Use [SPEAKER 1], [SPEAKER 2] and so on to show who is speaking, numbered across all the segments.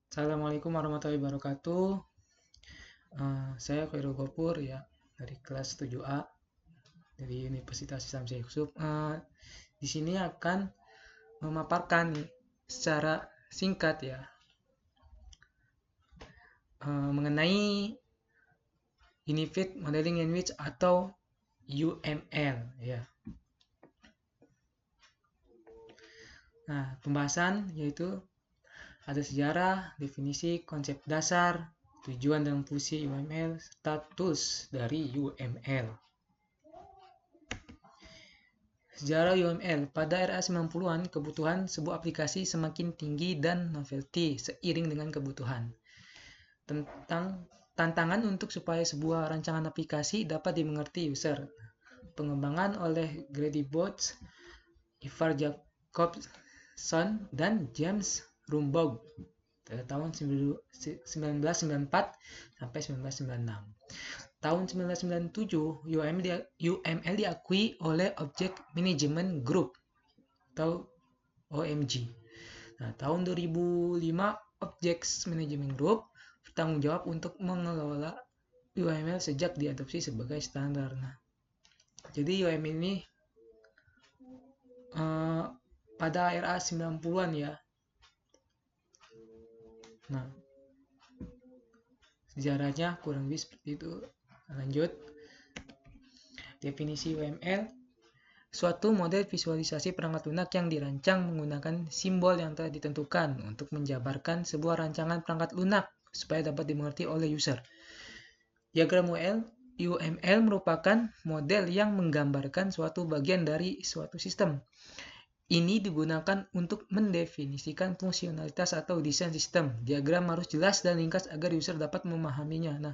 [SPEAKER 1] Assalamualaikum warahmatullahi wabarakatuh. Saya Khairul Gopur ya dari kelas 7A dari Universitas Islam Syekh Yusuf. Di sini akan memaparkan secara singkat ya mengenai Unified Modeling Language atau UML ya. Nah, pembahasan yaitu ada sejarah, definisi, konsep dasar, tujuan dan fungsi UML, serta tools dari UML. Sejarah UML. Pada era 90-an, kebutuhan sebuah aplikasi semakin tinggi dan novelty seiring dengan kebutuhan. Tantangan untuk supaya sebuah rancangan aplikasi dapat dimengerti user. Pengembangan oleh Grady Botts, Ivar Jacobson, dan James Rumbaugh pada tahun 1994 sampai 1996. Tahun 1997, UML diakui oleh Object Management Group atau OMG. Nah, tahun 2005, Object Management Group bertanggung jawab untuk mengelola UML sejak diadopsi sebagai standar. Nah, jadi UML ini pada era 90-an ya. Nah, sejarahnya kurang lebih seperti itu. Lanjut. Definisi UML, suatu model visualisasi perangkat lunak yang dirancang menggunakan simbol yang telah ditentukan untuk menjabarkan sebuah rancangan perangkat lunak supaya dapat dimengerti oleh user. Diagram UML merupakan model yang menggambarkan suatu bagian dari suatu sistem. Ini digunakan untuk mendefinisikan fungsionalitas atau desain sistem. Diagram harus jelas dan ringkas agar user dapat memahaminya. Nah,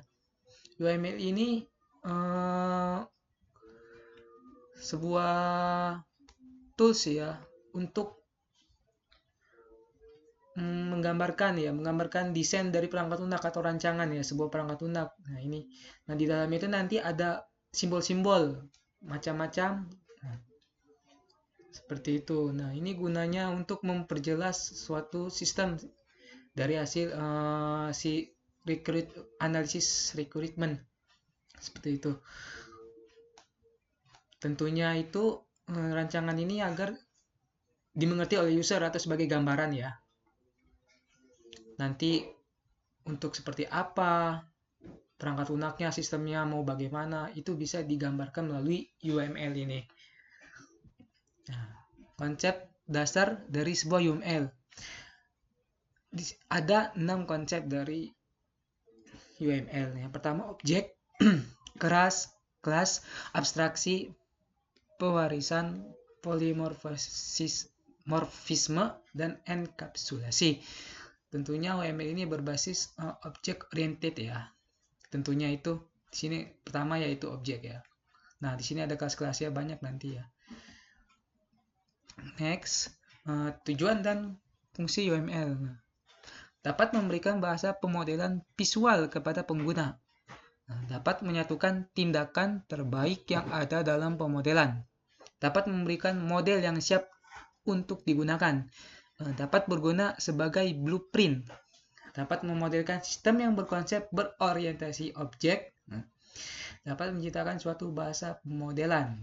[SPEAKER 1] UML ini sebuah tools ya untuk menggambarkan desain dari perangkat lunak atau rancangan ya, sebuah perangkat lunak. Nah, di dalam itu nanti ada simbol-simbol macam-macam. Nah, seperti itu. Nah, ini gunanya untuk memperjelas suatu sistem dari hasil analisis recruitment. Seperti itu. Tentunya itu rancangan ini agar dimengerti oleh user atau sebagai gambaran ya. Nanti untuk seperti apa perangkat lunaknya, sistemnya mau bagaimana, itu bisa digambarkan melalui UML ini. Nah, konsep dasar dari sebuah UML. Ada 6 konsep dari UML. Yang pertama objek, kelas, abstraksi, pewarisan, polimorfisme, dan enkapsulasi. Tentunya UML ini berbasis object oriented ya. Tentunya itu di sini pertama yaitu objek ya. Nah, di sini ada kelas-kelasnya banyak nanti ya. Next, tujuan dan fungsi UML. Dapat memberikan bahasa pemodelan visual kepada pengguna. Dapat menyatukan tindakan terbaik yang ada dalam pemodelan. Dapat memberikan model yang siap untuk digunakan. Dapat berguna sebagai blueprint. Dapat memodelkan sistem yang berkonsep berorientasi objek. Dapat menciptakan suatu bahasa pemodelan.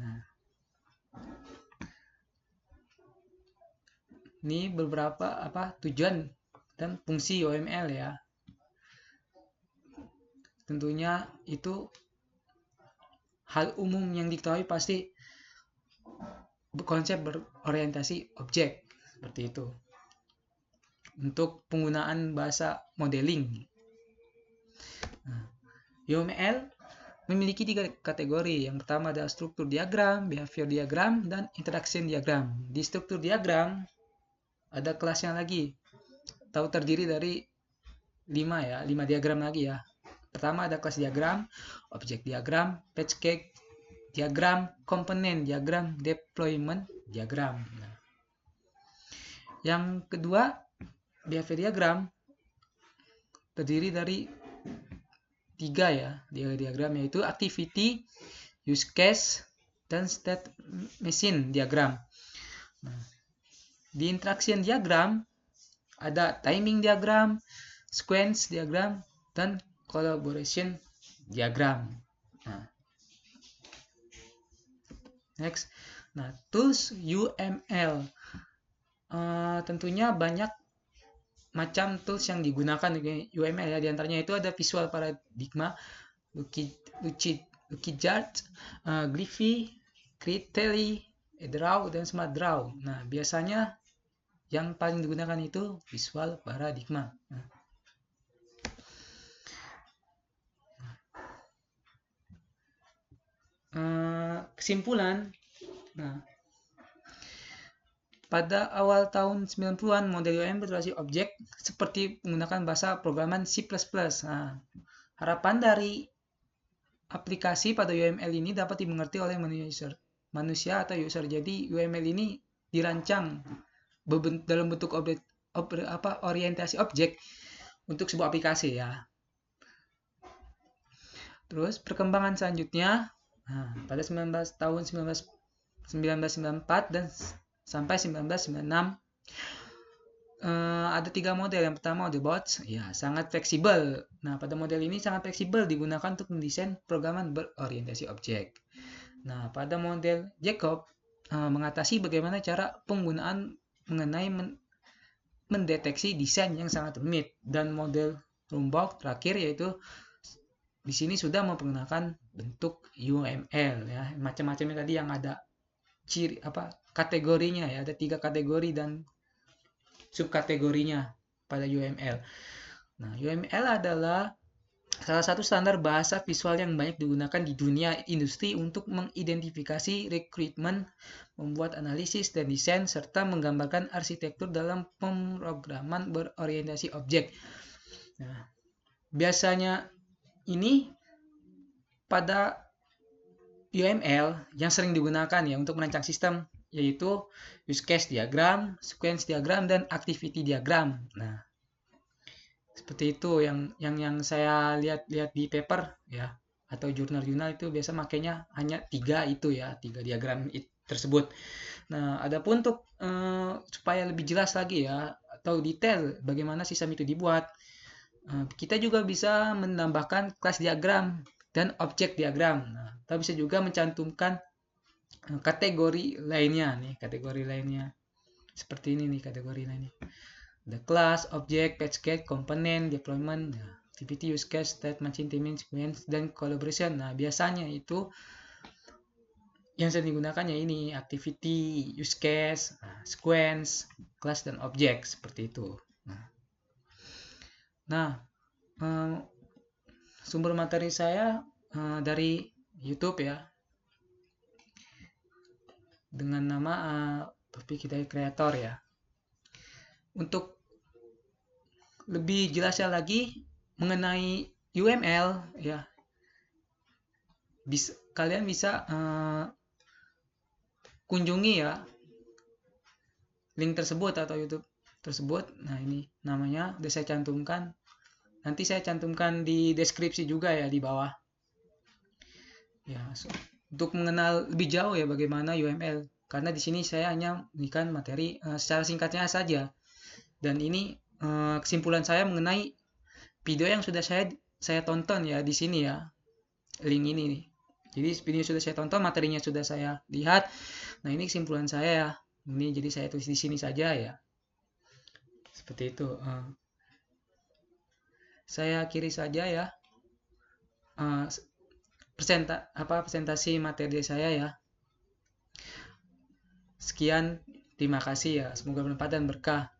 [SPEAKER 1] Ini beberapa tujuan dan fungsi UML ya. Tentunya itu hal umum yang diketahui pasti konsep berorientasi objek seperti itu. Untuk penggunaan bahasa modeling. UML memiliki 3 kategori. Yang pertama ada struktur diagram, behavior diagram, dan interaction diagram. Di struktur diagram ada kelasnya lagi. Terdiri dari 5 diagram lagi ya. Pertama ada kelas diagram, objek diagram, package diagram, komponen diagram, deployment diagram. Yang kedua, behavior diagram terdiri dari 3 ya, diagram yaitu activity, use case, dan state machine diagram. Di interaction diagram ada timing diagram, sequence diagram, dan collaboration diagram. Nah, next. Nah, tools UML. Tentunya banyak macam tools yang digunakan di UML ya. Di antaranya itu ada Visual Paradigma, Lucidchart, Glyphy, Creately, Draw, dan Smart Draw. Nah, biasanya yang paling digunakan itu Visual Paradigma. Kesimpulan. Nah, pada awal tahun 90-an, model UML berbasis objek seperti menggunakan bahasa programan C++. Nah, harapan dari aplikasi pada UML ini dapat dimengerti oleh manusia atau user. Jadi UML ini dirancang dalam bentuk orientasi objek untuk sebuah aplikasi ya. Terus perkembangan selanjutnya, pada tahun 1994 dan sampai 1996 ada 3 model. Yang pertama model bots, ya sangat fleksibel. Nah, pada model ini sangat fleksibel digunakan untuk mendesain programan berorientasi objek. Nah, pada model Jacob mengatasi bagaimana cara penggunaan mengenai mendeteksi desain yang sangat rumit. Dan model Rumbaugh terakhir yaitu di sini sudah mempergunakan bentuk UML ya. Macam-macamnya tadi yang ada ciri kategorinya ya, ada 3 kategori dan subkategorinya pada UML. Nah, UML adalah salah satu standar bahasa visual yang banyak digunakan di dunia industri untuk mengidentifikasi rekrutmen, membuat analisis dan desain, serta menggambarkan arsitektur dalam pemrograman berorientasi objek. Nah, biasanya ini pada UML yang sering digunakan ya untuk merancang sistem yaitu use case diagram, sequence diagram, dan activity diagram. Nah, seperti itu yang saya lihat di paper ya atau jurnal-jurnal itu biasa makanya hanya 3 itu ya, 3 diagram tersebut. Nah, adapun untuk supaya lebih jelas lagi ya atau detail bagaimana sistem itu dibuat, kita juga bisa menambahkan kelas diagram dan objek diagram. Nah, kita bisa juga mencantumkan kategori lainnya nih, kategori lainnya. Seperti ini nih kategori lainnya. Ada class, object, page get, component, deployment, activity, use case, state, machine, timing, sequence, dan collaboration. Nah, biasanya itu yang sering digunakan ya ini activity, use case, sequence, class, dan object seperti itu. Nah, sumber materi saya dari YouTube ya, dengan nama Topik Hidayat Creator ya. Untuk lebih jelasnya lagi mengenai UML ya, kalian bisa kunjungi ya link tersebut atau YouTube tersebut. Nah, ini namanya udah saya cantumkan. Nanti saya cantumkan di deskripsi juga ya di bawah. Ya, untuk mengenal lebih jauh ya bagaimana UML. Karena di sini saya hanya memberikan materi secara singkatnya saja. Dan ini kesimpulan saya mengenai video yang sudah saya tonton ya di sini ya. Link ini nih. Jadi video sudah saya tonton, materinya sudah saya lihat. Nah, ini kesimpulan saya ya. Ini jadi saya tulis di sini saja ya. Seperti itu. Saya akhiri saja ya presentasi materi saya ya. Sekian, terima kasih ya. Semoga bermanfaat dan berkah.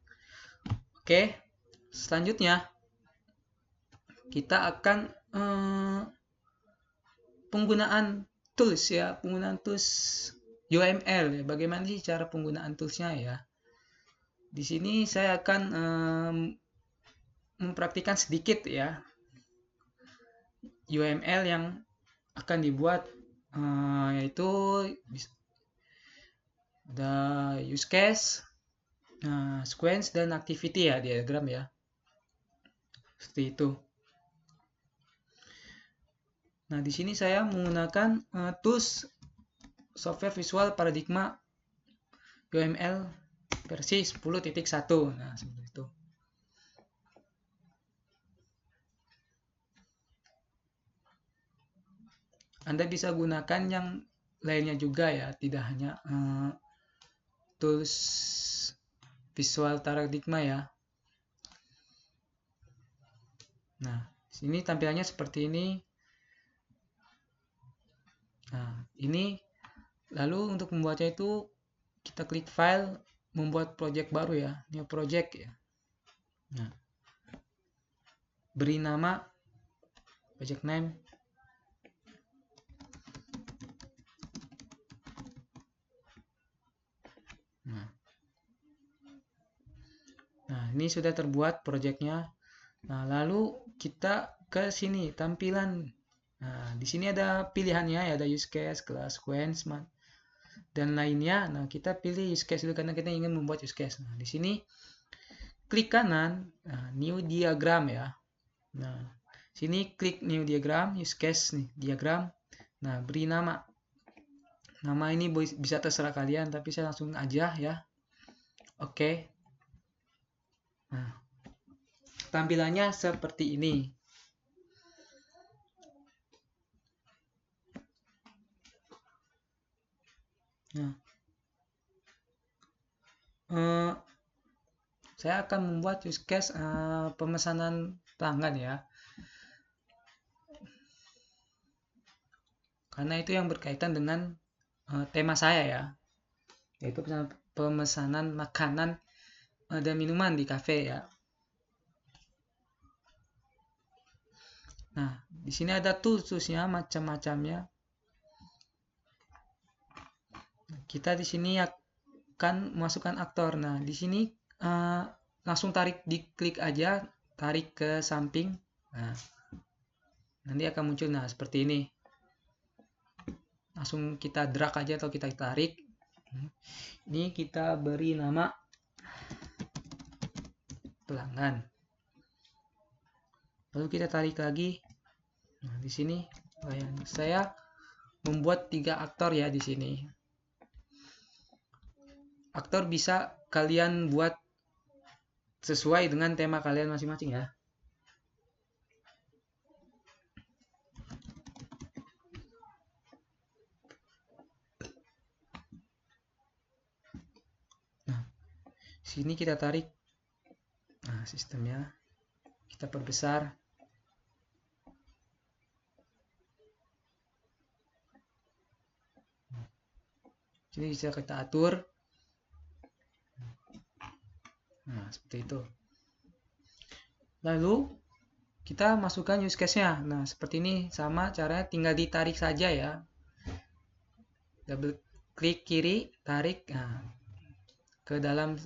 [SPEAKER 1] Oke, selanjutnya kita akan penggunaan tools ya, penggunaan tools UML ya. Bagaimana sih cara penggunaan toolsnya ya? Di sini saya akan mempraktikkan sedikit ya UML yang akan dibuat, yaitu ada use case, sequence, dan activity ya, diagram ya, seperti itu. Nah, di sini saya menggunakan tools software visual paradigma UML versi 10.1. Nah, seperti itu. Anda bisa gunakan yang lainnya juga ya, tidak hanya tools Visual Paradigma ya. Nah, sini tampilannya seperti ini. Nah, ini lalu untuk membuatnya itu kita klik file, membuat project baru ya, new project ya. Nah, beri nama project name. Nah, ini sudah terbuat projectnya. Nah, lalu kita ke sini tampilan. Nah, di sini ada pilihannya ya, ada use case, class, sequence, dan lainnya. Nah, kita pilih use case dulu karena kita ingin membuat use case. Nah, di sini klik kanan, new diagram ya. Nah, sini klik new diagram, use case nih, diagram. Nah, beri nama. Nama ini bisa terserah kalian, tapi saya langsung aja ya. Oke. Nah, tampilannya seperti ini. Nah, saya akan membuat use case pemesanan pelanggan ya. Karena itu yang berkaitan dengan tema saya ya, yaitu pemesanan makanan dan minuman di kafe ya. Nah, di sini ada toolsnya macam-macamnya. Kita di sini akan masukkan aktor. Nah, di sini langsung diklik aja, tarik ke samping. Nah, nanti akan muncul seperti ini. Langsung kita drag aja atau kita tarik. Ini kita beri nama pelanggan. Lalu kita tarik lagi. Nah, di sini saya membuat 3 aktor ya di sini. Aktor bisa kalian buat sesuai dengan tema kalian masing-masing ya. Nah, sini kita tarik. Nah, sistemnya kita perbesar. Sini bisa kita atur. Nah, seperti itu. Lalu kita masukkan use case-nya. Nah, seperti ini sama caranya, tinggal ditarik saja ya. Double klik kiri, tarik ke dalam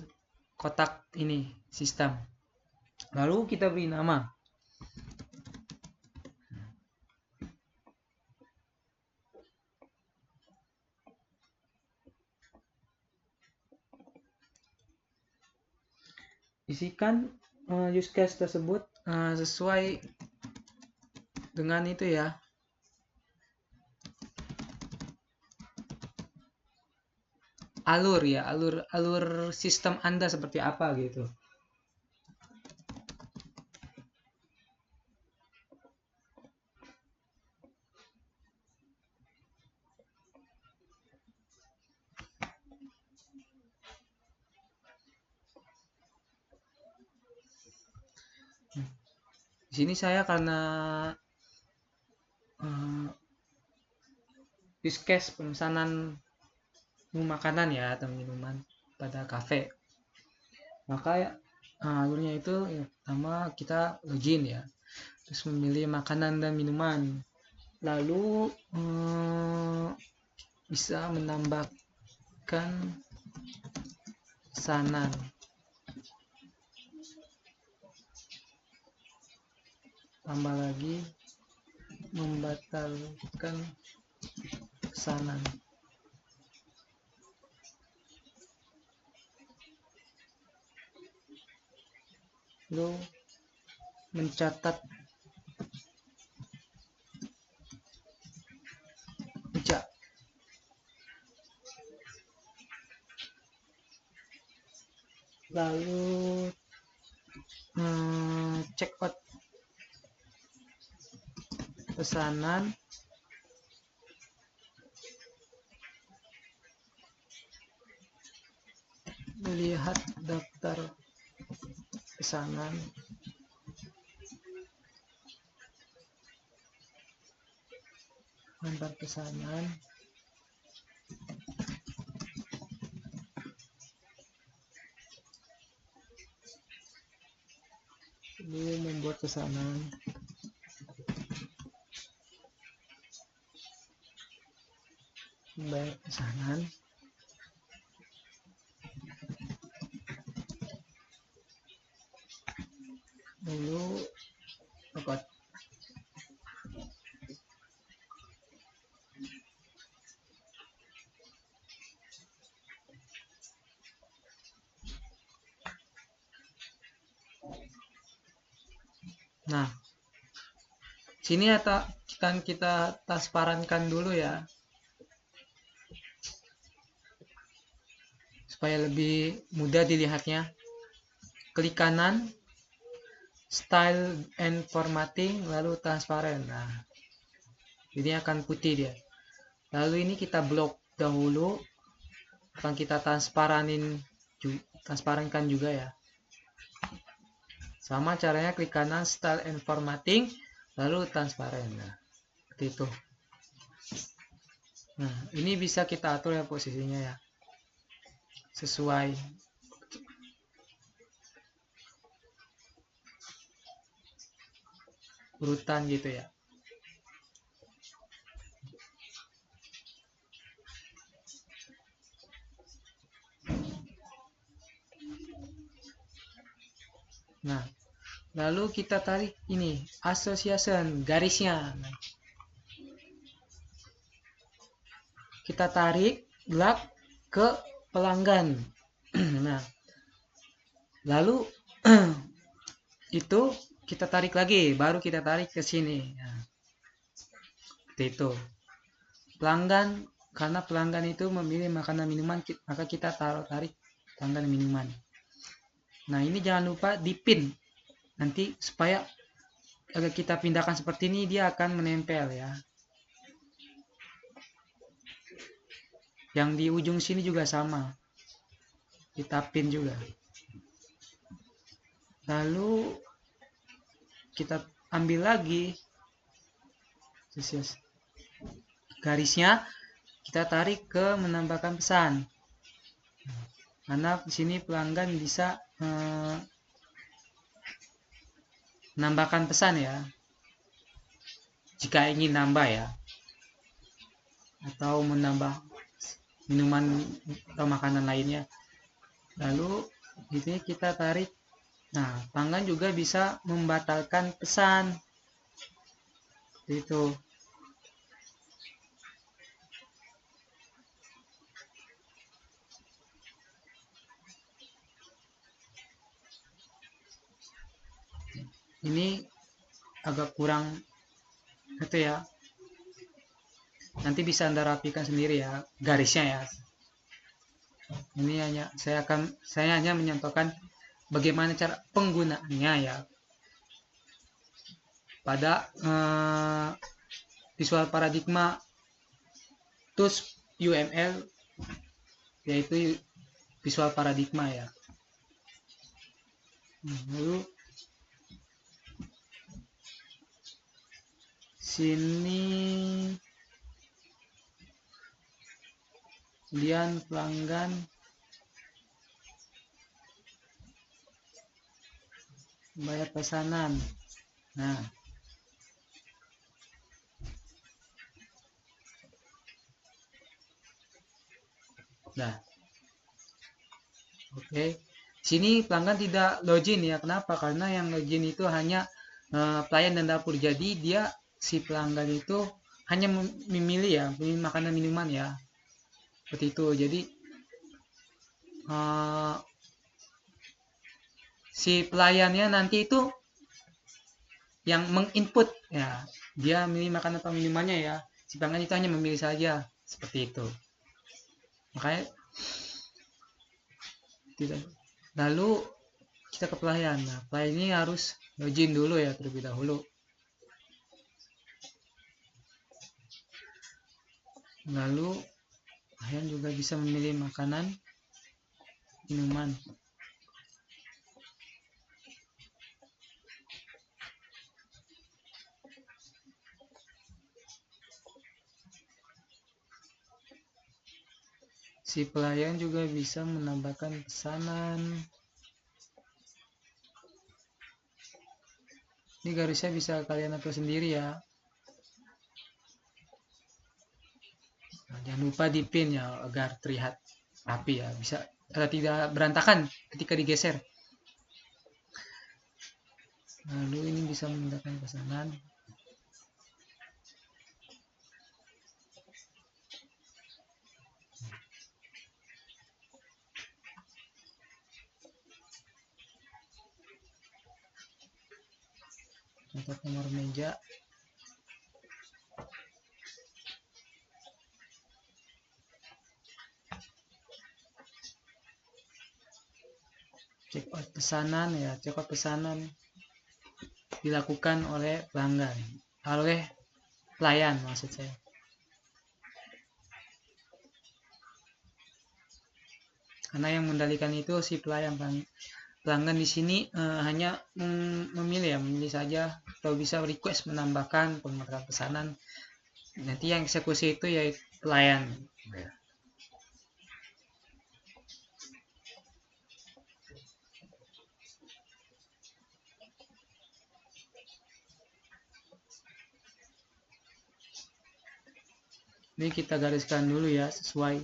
[SPEAKER 1] kotak ini sistem. Lalu kita beri nama. Isikan use case tersebut sesuai dengan itu ya. Alur ya, alur sistem Anda seperti apa gitu. Di sini saya karena use case pemesanan makanan ya atau minuman pada kafe, maka alurnya itu pertama kita login ya, terus memilih makanan dan minuman, lalu bisa menambahkan pesanan, tambah lagi membatalkan pesanan, lalu mencatat jejak, lalu check out pesanan, Lihat daftar pesanan. Antar pesanan. Ini membuat pesanan. Membayar pesanan. Lalu apa? Nah, sini akan kita transparankan dulu ya, supaya lebih mudah dilihatnya. Klik kanan, style and formatting, lalu transparan. Nah, ini akan putih dia. Lalu ini kita blok dahulu, akan kita transparankan juga ya. Sama caranya, klik kanan, style and formatting, lalu transparan. Nah, seperti itu. Nah, ini bisa kita atur ya posisinya ya, sesuai urutan gitu ya. Nah, lalu kita tarik ini association, garisnya. Nah, kita tarik gelap ke pelanggan. Nah, lalu itu kita tarik lagi, baru kita tarik ke sini. Nah, seperti itu. Pelanggan, karena pelanggan itu memilih makanan minuman, maka kita tarik pelanggan minuman. Nah, ini jangan lupa dipin nanti, supaya agar kita pindahkan seperti ini, dia akan menempel ya. Yang di ujung sini juga sama, kita pin juga. Lalu kita ambil lagi garisnya, kita tarik ke menambahkan pesan. Karena di sini pelanggan bisa menambahkan pesan ya, jika ingin nambah ya, atau menambah minuman atau makanan lainnya. Lalu di sini kita tarik. Nah, pelanggan juga bisa membatalkan pesan. Itu. Ini agak kurang itu ya. Nanti bisa Anda rapikan sendiri ya garisnya ya. Ini saya hanya mencontohkan bagaimana cara penggunaannya ya pada Visual Paradigma Tools UML, yaitu Visual Paradigma ya. Lalu sini kemudian pelanggan bayar pesanan. Nah, oke. Sini pelanggan tidak login ya. Kenapa? Karena yang login itu hanya pelayan dan dapur. Jadi si pelanggan itu hanya memilih ya, memilih makanan minuman ya. Seperti itu. Jadi si pelayannya nanti itu yang menginput ya. Dia memilih makanan atau minumannya ya. Si pelanggan itu hanya memilih saja. Seperti itu. Makanya tidak. Lalu kita ke pelayan. Nah, pelayan ini harus login dulu ya terlebih dahulu. Lalu pelayan juga bisa memilih makanan minuman. Si pelayan juga bisa menambahkan pesanan. Ini garisnya bisa kalian atur sendiri ya. Nah, jangan lupa dipin ya agar terlihat rapi ya, bisa tidak berantakan ketika digeser. Lalu ini bisa menambahkan pesanan. Catat nomor meja. Check out pesanan ya, check out pesanan dilakukan oleh pelanggan, oleh pelayan maksud saya. Karena yang mengendalikan itu si pelayan. Pelanggan di sini hanya memilih saja, atau bisa request menambahkan pengaturan pesanan. Nanti yang eksekusi itu yaitu pelayan. Ini kita gariskan dulu ya, sesuai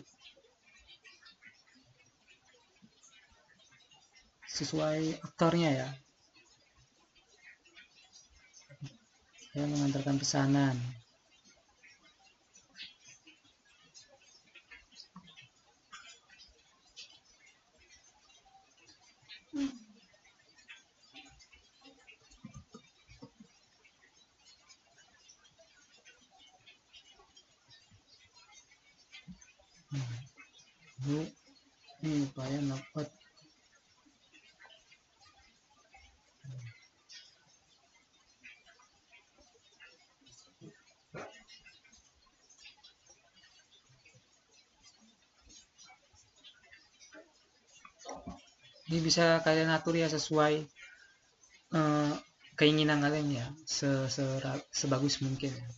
[SPEAKER 1] aktornya ya. Saya mengantarkan pesanan. Ini pelayan dapat. Ini bisa kalian atur ya sesuai keinginan kalian ya, sebagus mungkin ya.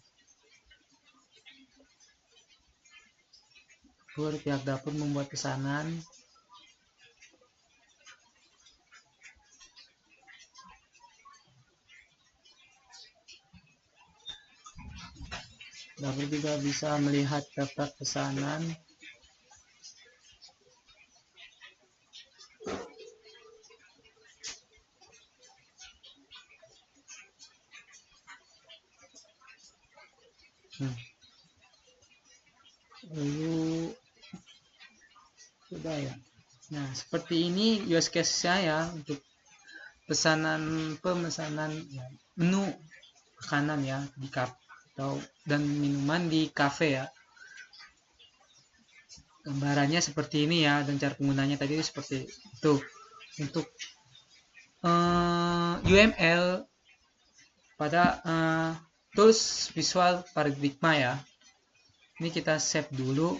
[SPEAKER 1] Pihak dapur membuat pesanan. Dapur juga bisa melihat daftar pesanan. Lalu sudah ya. Nah, seperti ini use case saya untuk pemesanan ya, menu makanan ya di kafe dan minuman di kafe ya. Gambarannya seperti ini ya, dan cara penggunanya tadi seperti itu. Untuk UML pada tools visual paradigma ya. Ini kita save dulu.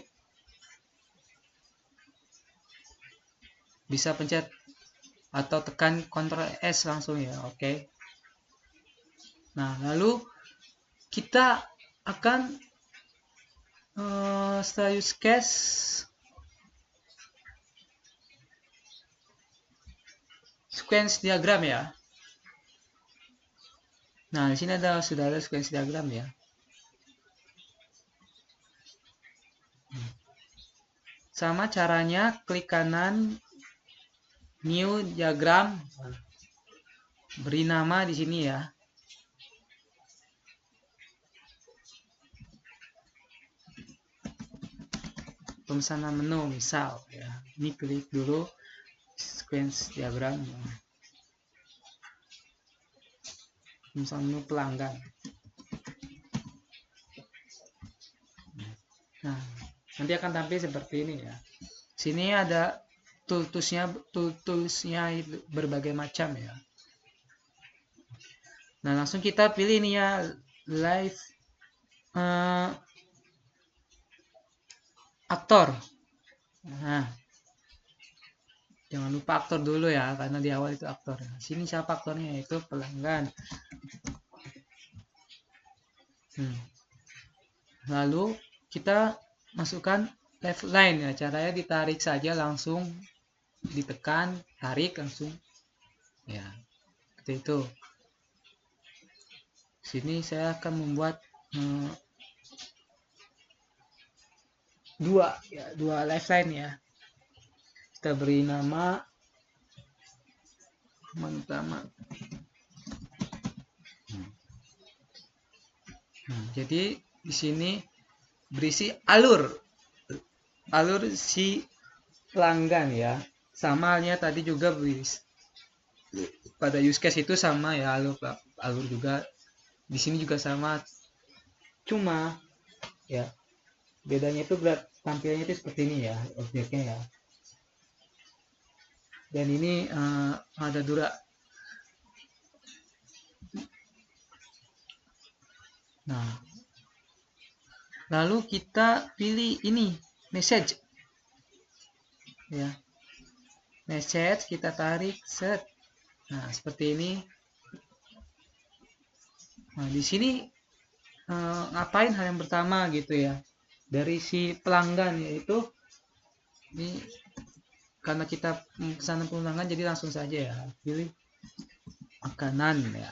[SPEAKER 1] Bisa pencet atau tekan Ctrl S langsung ya, oke. Nah, lalu kita akan setelah use case sequence diagram ya. Nah, di sini sudah ada sequence diagram ya. Sama caranya, klik kanan, new diagram, beri nama di sini ya. Pemesanan menu misal ya. Ini klik dulu sequence diagram. Pemesanan menu pelanggan. Nah, nanti akan tampil seperti ini ya. Sini ada toolsnya berbagai macam ya. Nah, langsung kita pilih ini ya, live aktor. Nah, Jangan lupa aktor dulu ya, karena di awal itu aktor. Sini siapa aktornya? Yaitu pelanggan. Lalu kita masukkan left line ya. Caranya ditarik saja, langsung ditekan, tarik langsung. Ya, seperti itu. Sini saya akan membuat dua left line ya. Kita beri nama utama. Jadi di sini berisi alur si pelanggan ya. Sama halnya tadi juga berisi pada use case itu sama ya, alur juga di sini juga sama. Cuma ya bedanya itu tampilannya itu seperti ini ya objeknya ya. Dan ini ada Nah, lalu kita pilih ini message ya, message kita tarik set. Nah, seperti ini. Nah, di sini ngapain hal yang pertama gitu ya dari si pelanggan, yaitu ini karena kita pesanan pelanggan, jadi langsung saja ya pilih makanan ya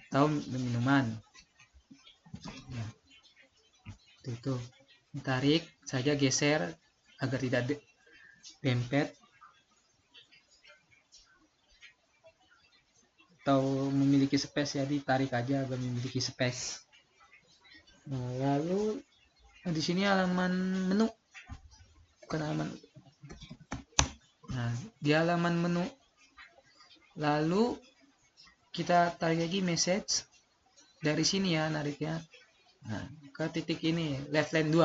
[SPEAKER 1] atau minuman ya. Itu tarik saja, geser agar tidak dempet atau memiliki space ya, ditarik aja agar memiliki space. Nah, lalu di sini halaman menu, bukan halaman. Nah, di halaman menu lalu kita tarik lagi message dari sini ya, nariknya ke titik ini left line 2.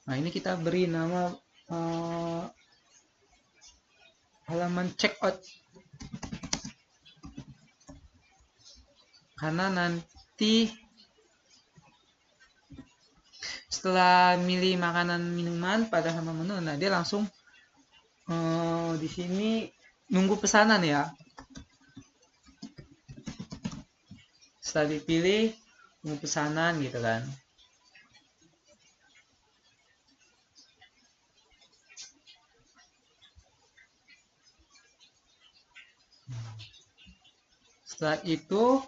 [SPEAKER 1] Nah, ini kita beri nama halaman checkout, karena nanti setelah milih makanan minuman pada halaman menu, nah dia langsung di sini nunggu pesanan ya. Setelah dipilih nunggu pesanan gitu kan. Setelah itu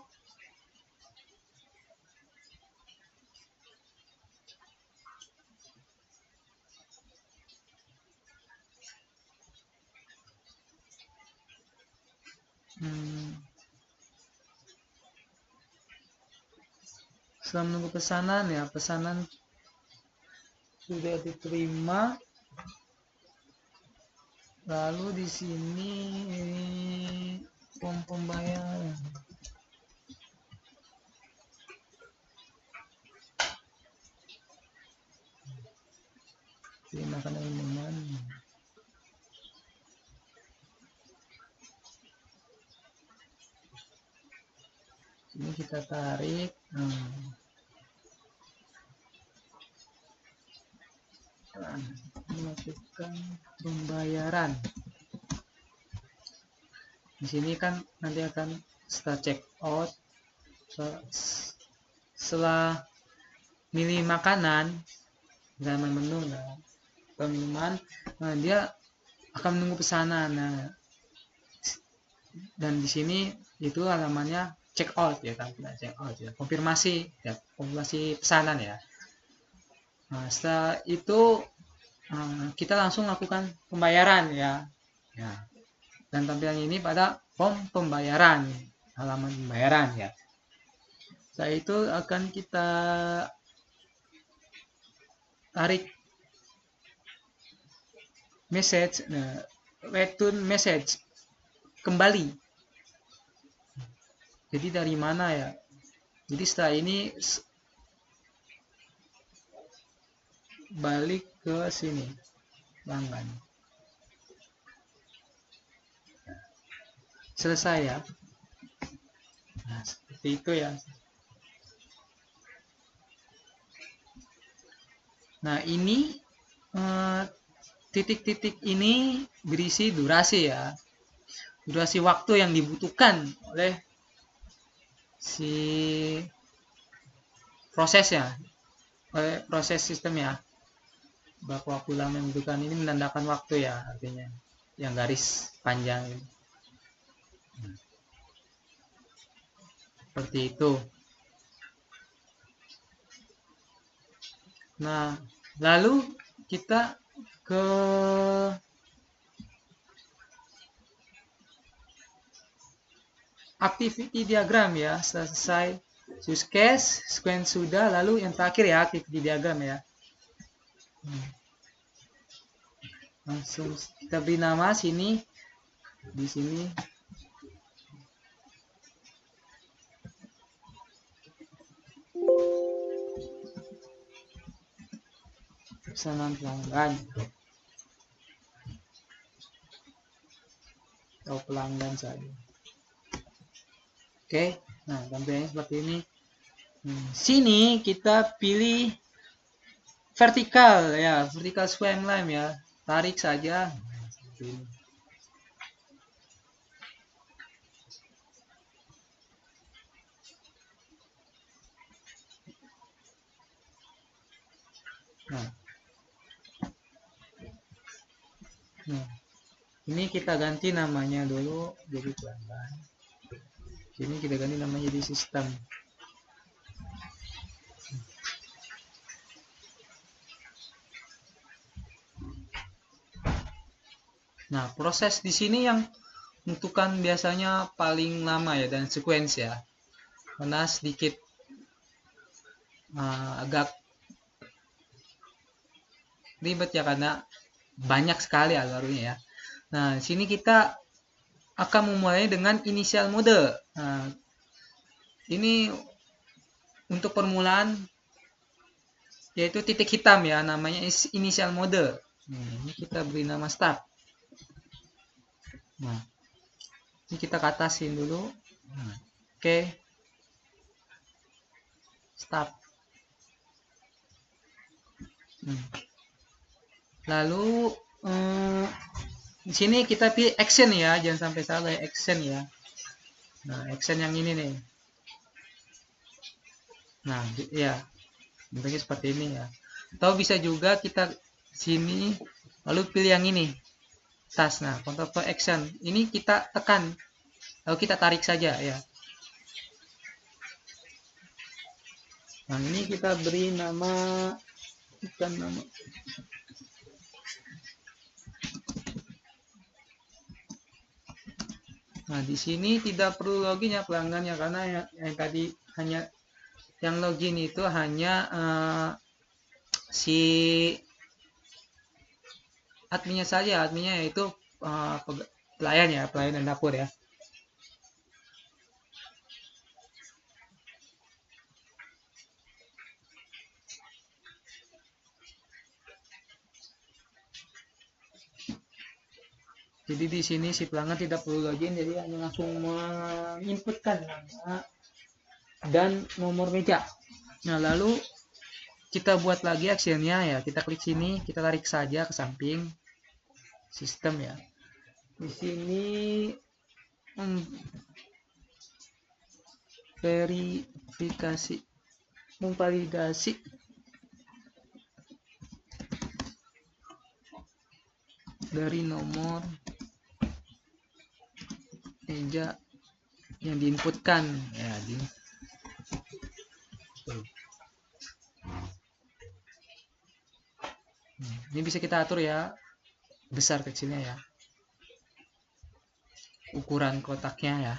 [SPEAKER 1] setelah menunggu pesanan ya, pesanan sudah diterima. Lalu di sini form pembayaran. Ini makanan minuman. Ini kita tarik. Masukkan pembayaran. Di sini kan nanti akan setelah check out, setelah milih makanan dalam menu atau minuman, nah dia akan menunggu pesanan. Nah, dan di sini itu halamannya check out ya, tampilan check out ya, konfirmasi pesanan ya. Nah, setelah itu kita langsung lakukan pembayaran ya. Dan tampilan ini pada form pembayaran, halaman pembayaran ya. Setelah itu akan kita tarik message, return message, kembali. Jadi dari mana ya? Jadi setelah ini balik ke sini, pelanggan. Selesai ya. Nah, seperti itu ya. Nah, ini titik-titik ini berisi durasi ya, durasi waktu yang dibutuhkan oleh si prosesnya, oleh proses sistem ya. Bak waktu lama yang dibutuhkan ini menandakan waktu ya, artinya yang garis panjang ini. Seperti itu. Nah, lalu kita ke activity diagram ya. Selesai use case, sequence sudah, lalu yang terakhir ya activity diagram ya. Langsung kita beri nama sini, di sini pesanan pelanggan atau pelanggan saja. Oke, nah tampilannya seperti ini. Sini kita pilih vertikal ya, vertikal swim line ya, tarik saja. Seperti ini. Nah, ini kita ganti namanya dulu jadi pelanggan. Ini kita ganti namanya jadi sistem. Nah, proses di sini yang menentukan biasanya paling lama ya, dan sequence ya, karena sedikit agak ribet ya, karena banyak sekali alurnya ya. Nah, di sini kita akan memulai dengan initial mode. Nah, ini untuk permulaan yaitu titik hitam ya, namanya initial mode. Ini kita beri nama start. Nah, ini kita ke atasin dulu. Oke. Start. Lalu di sini kita pilih action ya, jangan sampai salah ya, action ya. Nah, action yang ini nih. Nah, ya, bentuknya seperti ini ya. Atau bisa juga kita sini lalu pilih yang ini, tas. Nah, control for action ini kita tekan, lalu kita tarik saja ya. Nah, ini kita beri nama, bukan nama. Nah, di sini tidak perlu login ya pelanggannya, karena yang tadi hanya yang login itu hanya si adminnya saja, adminnya yaitu pelayan ya, pelayan dan dapur ya. Jadi di sini si pelanggan tidak perlu login, jadi hanya langsung menginputkan nama dan nomor meja. Nah, lalu kita buat lagi actionnya ya, kita klik sini, kita tarik saja ke samping sistem ya. Di sini verifikasi, memvalidasi dari nomor meja yang diinputkan ya. Ini bisa kita atur ya, besar kecilnya ya, ukuran kotaknya ya.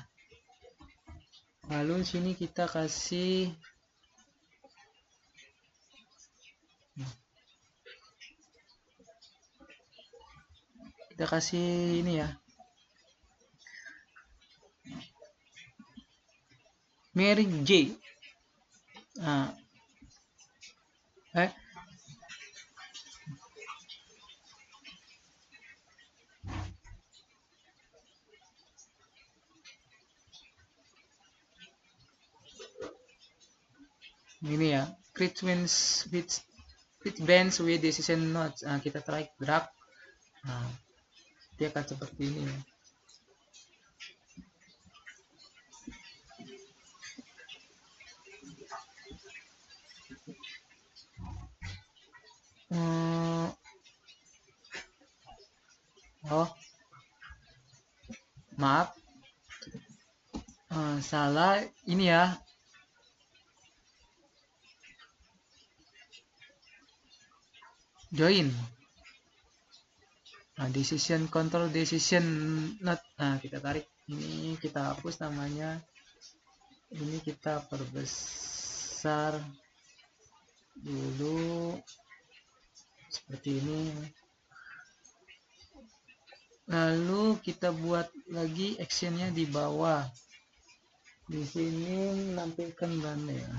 [SPEAKER 1] Lalu sini kita kasih ini ya, Mary J. Nah, ini ya, create bands with decision notes. Nah, kita drag Nah, dia akan seperti ini. Oh, maaf, salah ini ya. Join. Nah, decision control decision not. Nah, kita tarik ini, kita hapus namanya. Ini kita perbesar dulu seperti ini. Lalu kita buat lagi actionnya di bawah. Di sini menampilkan branda ya.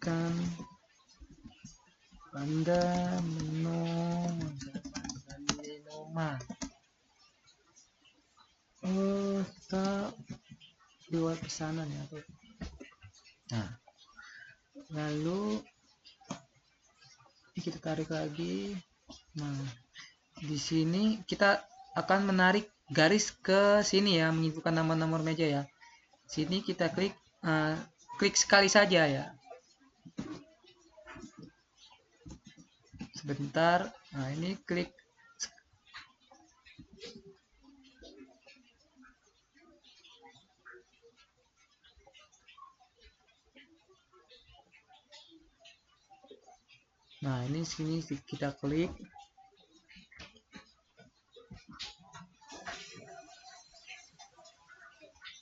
[SPEAKER 1] Kan Anda menu Noma. Kita buat pesanan ya. Nah, lalu kita tarik lagi. Nah, di sini kita akan menarik garis ke sini ya, menyimpulkan nomor-nomor meja ya. Sini kita klik sekali saja ya. Sebentar. Nah, ini klik. Nah, ini sini kita klik.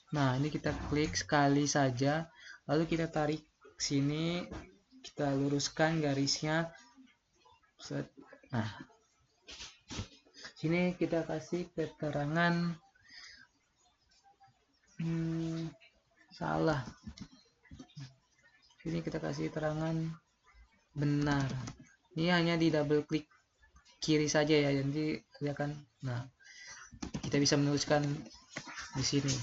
[SPEAKER 1] Nah, ini kita klik sekali saja, lalu kita tarik sini, kita luruskan garisnya. Nah, sini kita kasih keterangan salah. Sini kita kasih keterangan benar. Ini hanya di double klik kiri saja ya, jadi kelihatan. Nah, kita bisa menuliskan di sini.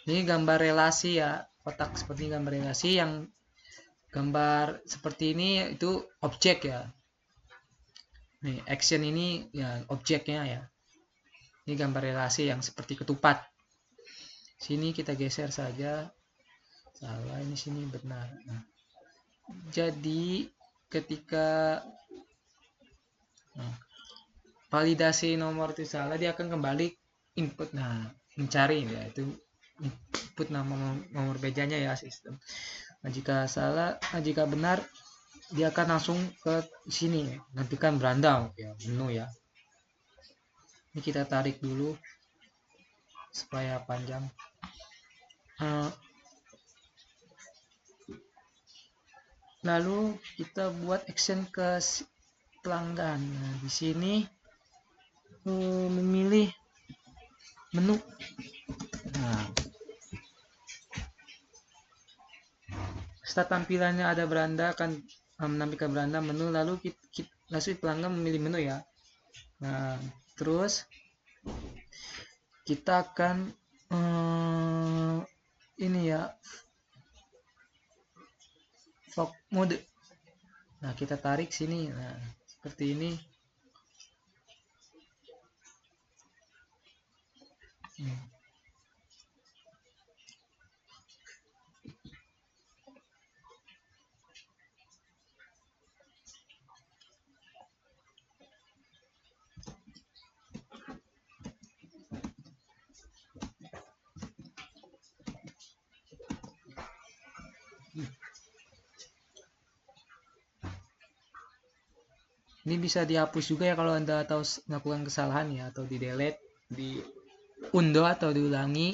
[SPEAKER 1] Ini gambar relasi ya, kotak seperti gambar relasi. Yang gambar seperti ini itu objek ya. Nih, action ini ya objeknya ya. Ini gambar relasi yang seperti ketupat. Sini kita geser saja. Salah, ini sini benar. Nah, jadi ketika validasi nomor itu salah, dia akan kembali input. Nah, mencari ya, itu input nomor mejanya ya sistem. Nah, jika salah, jika benar, dia akan langsung ke sini, nantikan beranda ya, menu ya. Ini kita tarik dulu supaya panjang. Lalu kita buat action ke pelanggan. Nah, di sini memilih menu. Nah, setelah tampilannya ada beranda, akan menampilkan beranda menu, lalu langsung pelanggan memilih menu ya. Nah, terus kita akan ini ya, fog mode. Nah, kita tarik sini. Nah, seperti ini. Ini bisa dihapus juga ya kalau Anda tahu melakukan kesalahan ya, atau di delete, di undo atau diulangi,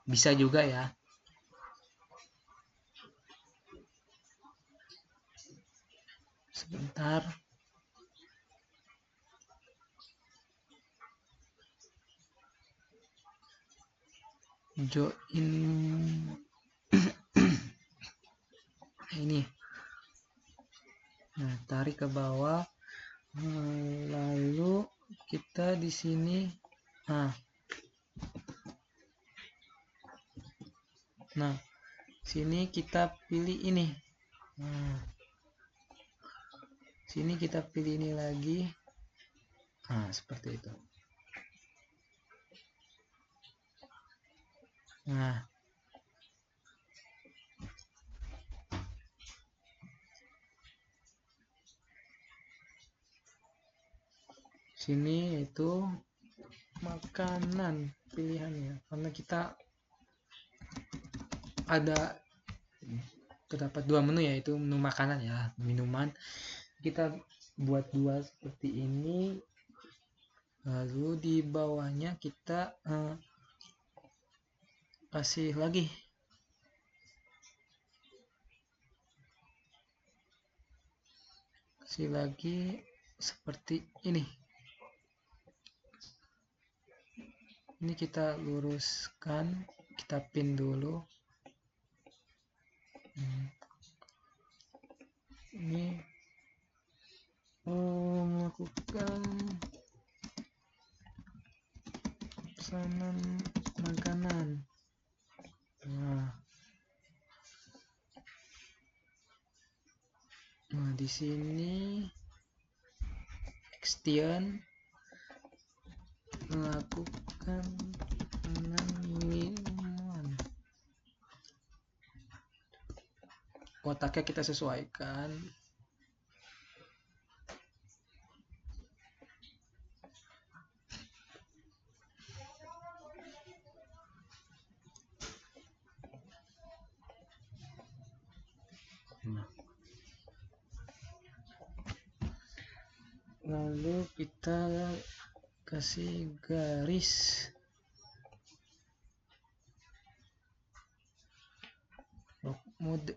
[SPEAKER 1] bisa juga ya. Sebentar. Join ini. Nah, tarik ke bawah. Lalu kita di sini. Nah, sini kita pilih ini. Sini kita pilih ini lagi. Nah, seperti itu. Nah, sini itu makanan pilihannya, karena kita ada terdapat dua menu, yaitu menu makanan ya, minuman. Kita buat dua seperti ini, lalu di bawahnya kita kasih lagi seperti ini. Ini kita luruskan, kita pin dulu. Ini melakukan pesanan makanan. Nah, di sini extend melakukan minuman. Kotaknya kita sesuaikan. Lalu kita kasih garis lock mode.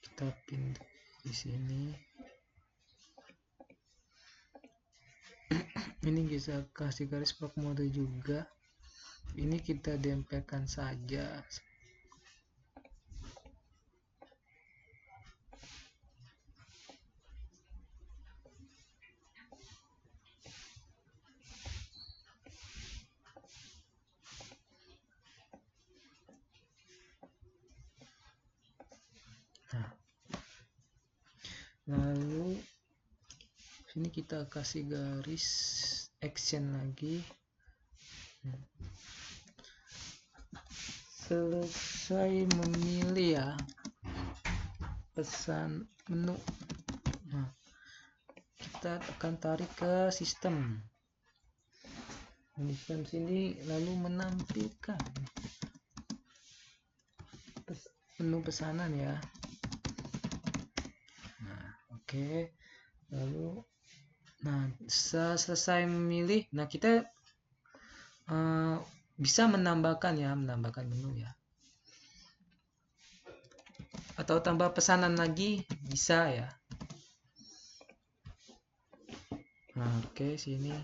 [SPEAKER 1] Kita pin di sini. Ini bisa kasih garis lock mode juga. Ini kita dempelkan saja. Lalu sini kita kasih garis action lagi. Selesai memilih ya pesan menu. Nah, kita akan tarik ke sistem. Sistem sini lalu menampilkan menu pesanan ya. Nah, oke. Lalu selesai memilih, nah kita bisa menambahkan menu ya, atau tambah pesanan lagi bisa ya. Nah, oke, sini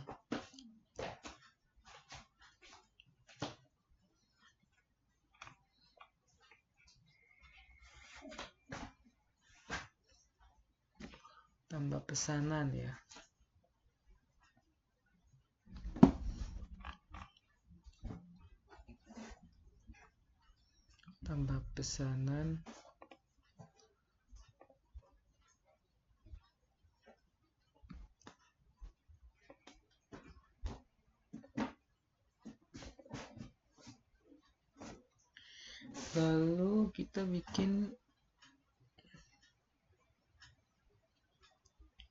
[SPEAKER 1] tambah pesanan ya. Tambah pesanan. Lalu kita bikin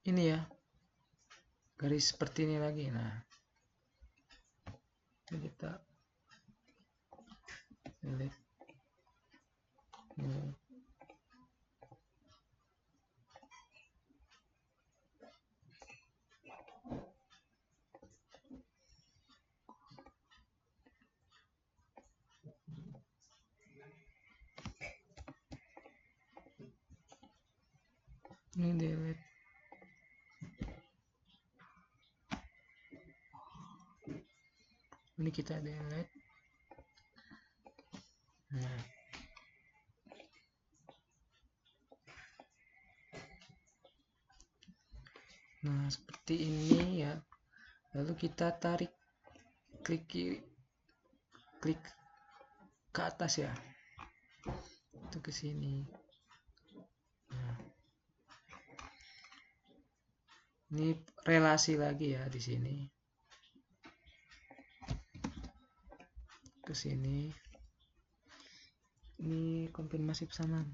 [SPEAKER 1] ini ya, garis seperti ini lagi. Nah, kita select ini delete. Ini kita delete. Nah, seperti ini ya. Lalu kita tarik, klik kiri, klik ke atas ya, itu ke sini. Nah, ini relasi lagi ya di sini, ke sini. Ini konfirmasi pesanan.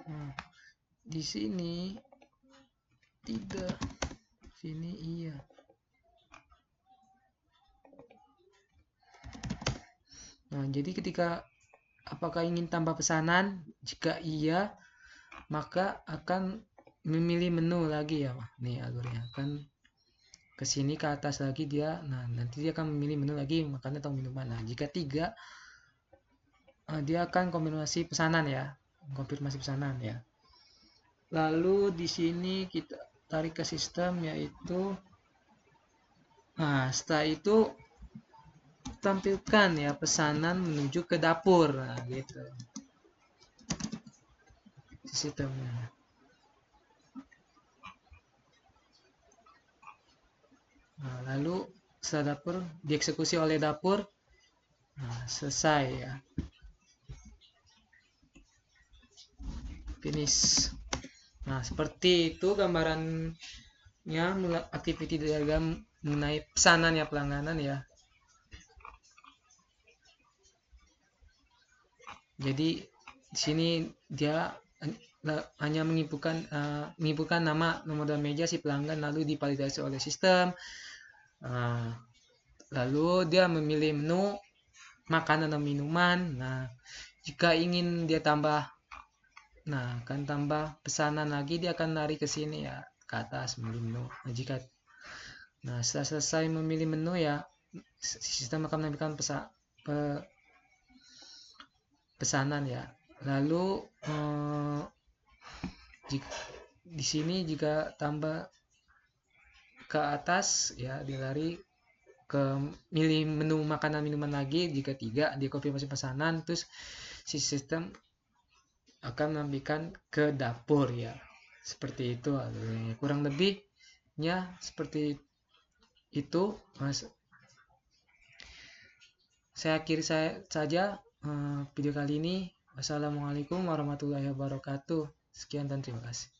[SPEAKER 1] Nah, di sini tidak, sini iya. Nah, jadi ketika apakah ingin tambah pesanan, jika iya maka akan memilih menu lagi ya. Nih alurnya akan ke sini ke atas lagi dia. Nah, nanti dia akan memilih menu lagi, makanan atau minuman. Nah, jika tidak, dia akan konfirmasi pesanan ya, konfirmasi pesanan ya. Lalu di sini kita tarik ke sistem, yaitu setelah itu tampilkan ya pesanan menuju ke dapur. Nah, gitu sistemnya. Nah, lalu setelah dapur dieksekusi oleh dapur, selesai ya, finish. Nah, seperti itu gambarannya activity diagram mengenai pesanan ya, pelangganan ya. Jadi di sini dia hanya menginputkan nama, nomor dan meja si pelanggan, lalu divalidasi oleh sistem. Lalu dia memilih menu makanan dan minuman. Nah, jika ingin dia tambah, akan tambah pesanan lagi, dia akan lari ke sini ya, ke atas memilih menu. Setelah selesai memilih menu ya, sistem akan menampilkan pesanan ya. Lalu di sini jika tambah ke atas ya, dilari ke milih menu makanan minuman lagi. Jika tidak, dia konfirmasi pesanan, terus si sistem akan menampilkan ke dapur ya. Seperti itu kurang lebihnya, seperti itu. Saya akhiri saja video kali ini. Wassalamualaikum warahmatullahi wabarakatuh. Sekian dan terima kasih.